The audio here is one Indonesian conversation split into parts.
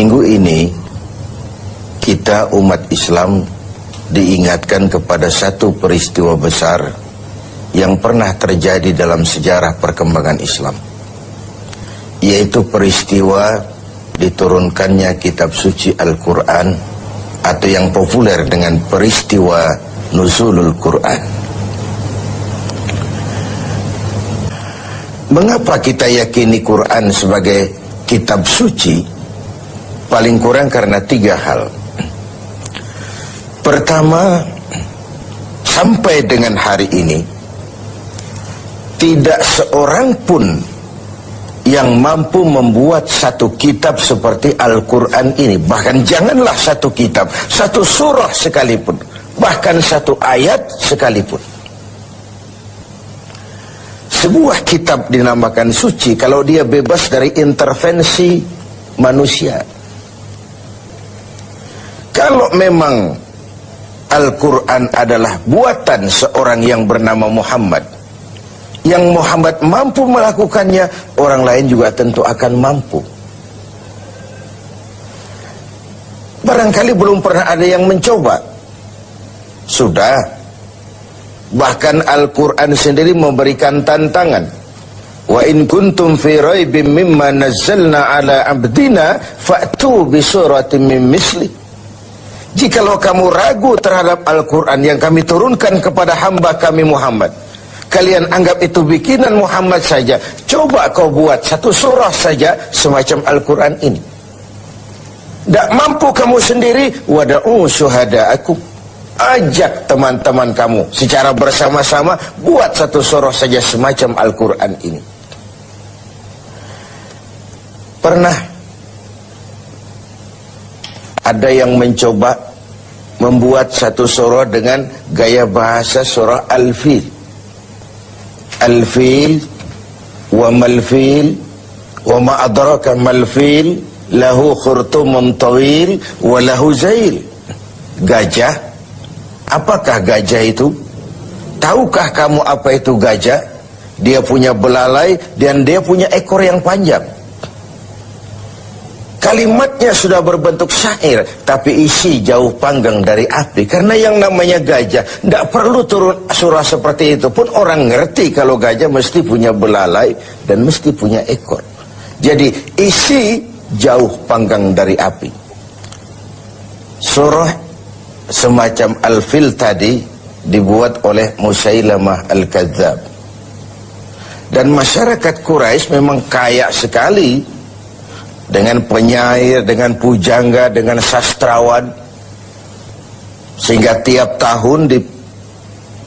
Minggu ini kita umat Islam diingatkan kepada satu peristiwa besar yang pernah terjadi dalam sejarah perkembangan Islam, yaitu peristiwa diturunkannya kitab suci Al-Quran, atau yang populer dengan peristiwa Nuzulul Quran. Mengapa kita yakini Quran sebagai kitab suci? Paling kurang karena 3 hal. Pertama, sampai dengan hari ini tidak seorang pun yang mampu membuat satu kitab seperti Al-Quran ini. Bahkan janganlah satu kitab, satu surah sekalipun, bahkan satu ayat sekalipun. Sebuah kitab dinamakan suci kalau dia bebas dari intervensi manusia. Kalau memang Al-Quran adalah buatan seorang yang bernama Muhammad, yang Muhammad mampu melakukannya, orang lain juga tentu akan mampu. Barangkali belum pernah ada yang mencoba. Sudah. Bahkan Al-Quran sendiri memberikan tantangan. Wa in kuntum fi raibim mimma nazzalna ala abdina fa'tu bi suratin min misli. Jikalau kamu ragu terhadap Al-Quran yang kami turunkan kepada hamba kami Muhammad, kalian anggap itu bikinan Muhammad saja, coba kau buat satu surah saja semacam Al-Quran ini. Tak mampu kamu sendiri, wada'u syuhada'akum, ajak teman-teman kamu secara bersama-sama buat satu surah saja semacam Al-Quran ini. Pernah ada yang mencoba membuat satu surah dengan gaya bahasa surah Al-Fil. Al-Fil wa mal-fil wa ma adraka mal-fil lahu khurtumun tawil wa lahu zail. Gajah, apakah gajah itu? Tahukah kamu apa itu gajah? Dia punya belalai dan dia punya ekor yang panjang. Kalimatnya sudah berbentuk syair, tapi isi jauh panggang dari api. Karena yang namanya gajah, tidak perlu turun surah seperti itu pun orang ngerti kalau gajah mesti punya belalai dan mesti punya ekor. Jadi isi jauh panggang dari api. Surah semacam Al-Fil tadi dibuat oleh Musailamah Al-Kadzab. Dan masyarakat Quraisy memang kaya sekali dengan penyair, dengan pujangga, dengan sastrawan, sehingga tiap tahun di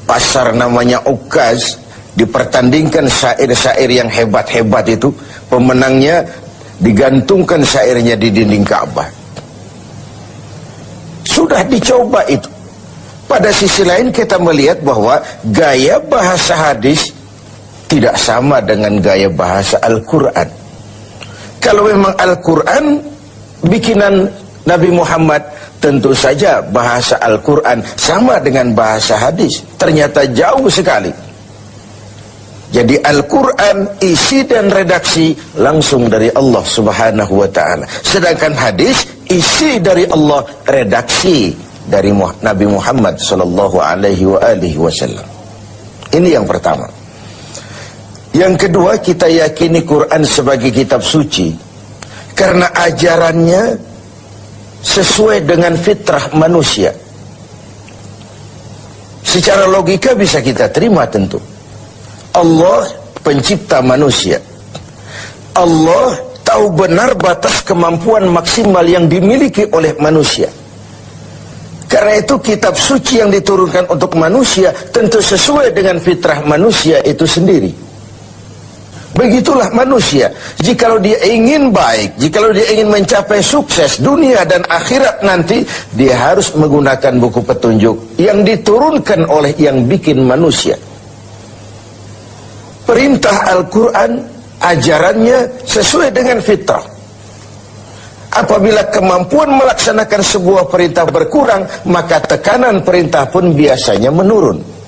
pasar namanya Ukaz dipertandingkan syair-syair yang hebat-hebat itu. Pemenangnya digantungkan syairnya di dinding Ka'bah. Sudah dicoba itu. Pada sisi lain kita melihat bahwa gaya bahasa hadis tidak sama dengan gaya bahasa Al-Quran. Kalau memang Al-Quran bikinan Nabi Muhammad, tentu saja bahasa Al-Quran sama dengan bahasa hadis. Ternyata jauh sekali. Jadi Al-Quran isi dan redaksi langsung dari Allah Subhanahu wa ta'ala. Sedangkan hadis isi dari Allah, redaksi dari Nabi Muhammad sallallahu alaihi wasallam. Ini yang pertama. Yang kedua, kita yakini Quran sebagai kitab suci karena ajarannya sesuai dengan fitrah manusia. Secara logika bisa kita terima tentu. Allah pencipta manusia. Allah tahu benar batas kemampuan maksimal yang dimiliki oleh manusia. Karena itu kitab suci yang diturunkan untuk manusia tentu sesuai dengan fitrah manusia itu sendiri. Begitulah manusia. Jikalau dia ingin baik, jikalau dia ingin mencapai sukses dunia dan akhirat nanti, dia harus menggunakan buku petunjuk yang diturunkan oleh yang bikin manusia. Perintah Al-Quran, ajarannya sesuai dengan fitrah. Apabila kemampuan melaksanakan sebuah perintah berkurang, maka tekanan perintah pun biasanya menurun.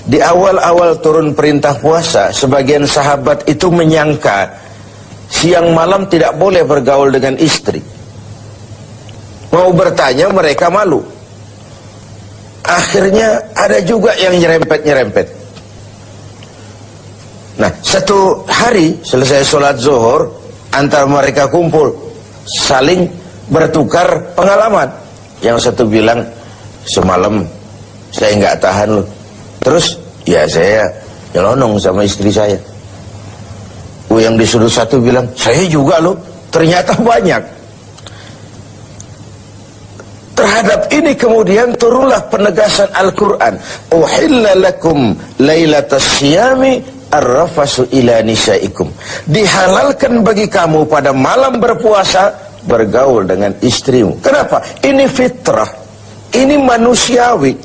Di awal-awal turun perintah puasa, sebagian sahabat itu menyangka siang malam tidak boleh bergaul dengan istri. Mau bertanya mereka malu. Akhirnya ada juga yang nyerempet-nyerempet. Nah, satu hari selesai sholat zuhur, antara mereka kumpul, saling bertukar pengalaman. Yang satu bilang, semalam saya nggak tahan loh. Terus, ya saya nyelonong sama istri saya. Yang disuruh satu bilang, saya juga loh. Ternyata banyak. Terhadap ini kemudian turunlah penegasan Al-Quran. Uhilla lakum laylatas siyami arrafasu ila nisaikum. Dihalalkan bagi kamu pada malam berpuasa bergaul dengan istrimu. Kenapa? Ini fitrah. Ini manusiawi.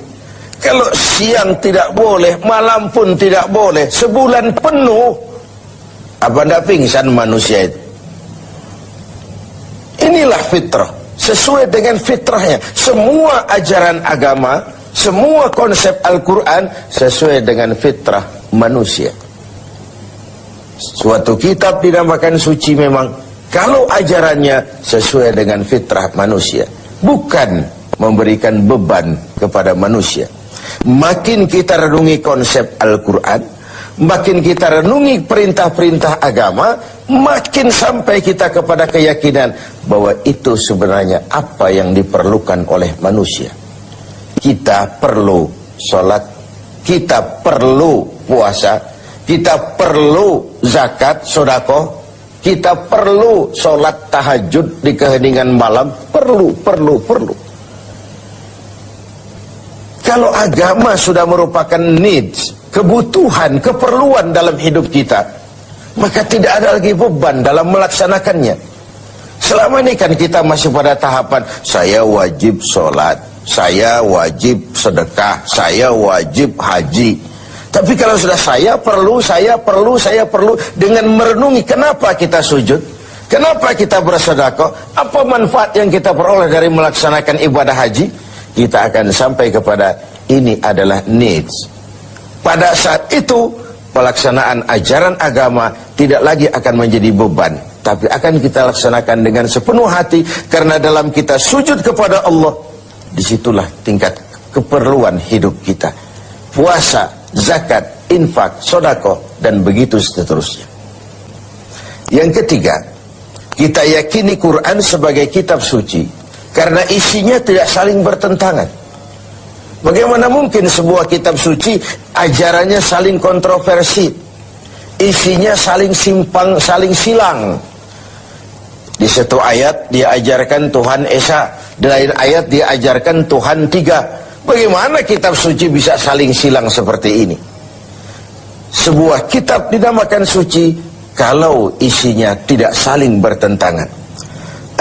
Kalau siang tidak boleh, malam pun tidak boleh, sebulan penuh, apa ndak pingsan manusia itu? Inilah fitrah. Sesuai dengan fitrahnya. Semua ajaran agama, semua konsep Al-Quran sesuai dengan fitrah manusia. Suatu kitab dinamakan suci memang kalau ajarannya sesuai dengan fitrah manusia, bukan memberikan beban kepada manusia. Makin kita renungi konsep Al-Quran, makin kita renungi perintah-perintah agama, makin sampai kita kepada keyakinan bahwa itu sebenarnya apa yang diperlukan oleh manusia. Kita perlu sholat, kita perlu puasa, kita perlu zakat, sedekah, kita perlu sholat tahajud di keheningan malam, perlu. Kalau agama sudah merupakan needs, kebutuhan, keperluan dalam hidup kita, maka tidak ada lagi beban dalam melaksanakannya. Selama ini kan kita masih pada tahapan, saya wajib sholat, saya wajib sedekah, saya wajib haji. Tapi kalau sudah saya perlu, dengan merenungi kenapa kita sujud, kenapa kita bersedekah, apa manfaat yang kita peroleh dari melaksanakan ibadah haji, kita akan sampai kepada ini adalah needs. Pada saat itu pelaksanaan ajaran agama tidak lagi akan menjadi beban, tapi akan kita laksanakan dengan sepenuh hati, karena dalam kita sujud kepada Allah, disitulah tingkat keperluan hidup kita. Puasa, zakat, infak, sedekah, dan begitu seterusnya. Yang ketiga, kita yakini Quran sebagai kitab suci karena isinya tidak saling bertentangan. Bagaimana mungkin sebuah kitab suci ajarannya saling kontroversi, isinya saling simpang, saling silang? Di satu ayat dia ajarkan Tuhan Esa, di lain ayat dia ajarkan Tuhan tiga. Bagaimana kitab suci bisa saling silang seperti ini? Sebuah kitab dinamakan suci kalau isinya tidak saling bertentangan.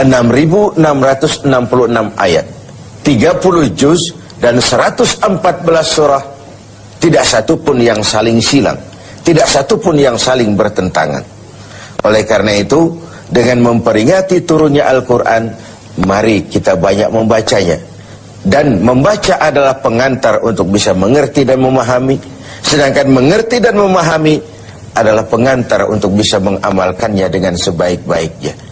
6.666 ayat, 30 juz dan 114 surah, tidak satu pun yang saling silang, tidak satu pun yang saling bertentangan. Oleh karena itu, dengan memperingati turunnya Al-Quran, mari kita banyak membacanya. Dan membaca adalah pengantar untuk bisa mengerti dan memahami, sedangkan mengerti dan memahami adalah pengantar untuk bisa mengamalkannya dengan sebaik-baiknya.